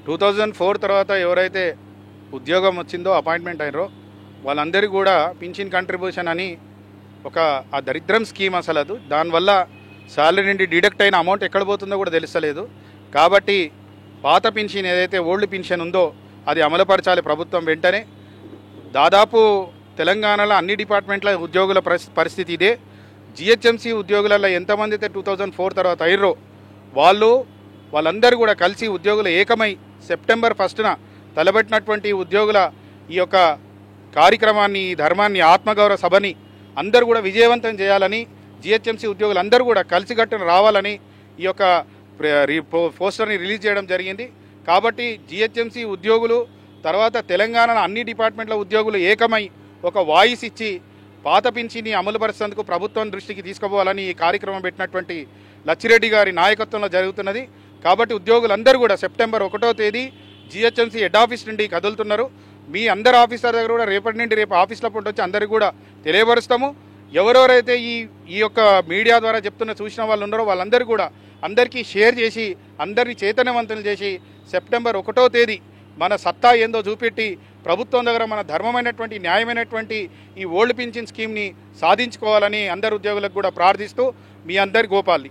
2004 తర్వాత ఎవరైతే ఉద్యోగం వచ్చిందో అపాయింట్మెంట్ అయినరో వాళ్ళందరికీ కూడా పింఛన్ కంట్రిబ్యూషన్ అని ఒక ఆ దరిద్రం స్కీమ్ అసలు అది. దానివల్ల శాలరీ నుండి డిడక్ట్ అయిన అమౌంట్ ఎక్కడ పోతుందో కూడా తెలుస్తలేదు. కాబట్టి పాత పింఛన్ ఏదైతే ఓల్డ్ పింఛన్ ఉందో అది అమలుపరచాలి ప్రభుత్వం వెంటనే. దాదాపు తెలంగాణలో అన్ని డిపార్ట్మెంట్ల ఉద్యోగుల పరిస్థితి ఇదే. జిహెచ్ఎంసీ ఉద్యోగులలో ఎంతమంది అయితే 2004 తర్వాత అయ్యారో వాళ్ళందరూ కూడా కలిసి ఉద్యోగులు ఏకమై సెప్టెంబర్ 1న తలబెట్టినటువంటి ఉద్యోగుల ఈ యొక్క కార్యక్రమాన్ని, ఈ ధర్మాన్ని, ఆత్మగౌరవ సభని అందరూ కూడా విజయవంతం చేయాలని, జిహెచ్ఎంసీ ఉద్యోగులు అందరూ కూడా కలిసికట్టున రావాలని ఈ యొక్క పోస్టర్ని రిలీజ్ చేయడం జరిగింది. కాబట్టి జిహెచ్ఎంసీ ఉద్యోగులు తర్వాత తెలంగాణ అన్ని డిపార్ట్మెంట్ల ఉద్యోగులు ఏకమై ఒక వాయిస్ ఇచ్చి పాత పింఛన్ని అమలుపరిచేందుకు ప్రభుత్వం దృష్టికి తీసుకుపోవాలని ఈ కార్యక్రమం పెట్టినటువంటి లచ్చిరెడ్డి గారి నాయకత్వంలో జరుగుతున్నది. కాబట్టి ఉద్యోగులందరూ కూడా సెప్టెంబర్ 1వ తేదీ జిహెచ్ఎంసీ హెడ్ ఆఫీస్ నుండి కదులుతున్నారు. మీ అందరు ఆఫీసర్ దగ్గర కూడా రేపటి నుండి రేపు ఆఫీస్లో పంట వచ్చి అందరికీ కూడా తెలియపరుస్తాము. ఎవరెవరైతే ఈ యొక్క మీడియా ద్వారా చూసిన వాళ్ళు ఉన్నారో వాళ్ళందరూ కూడా అందరికీ షేర్ చేసి అందరినీ చైతన్యవంతులు చేసి సెప్టెంబర్ 1వ తేదీ మన సత్తా ఏందో చూపెట్టి ప్రభుత్వం దగ్గర మన ధర్మమైనటువంటి, న్యాయమైనటువంటి ఈ ఓల్డ్ పింఛన్ స్కీమ్ని సాధించుకోవాలని అందరు ఉద్యోగులకు కూడా ప్రార్థిస్తూ మీ అందరి గోపాల్ని.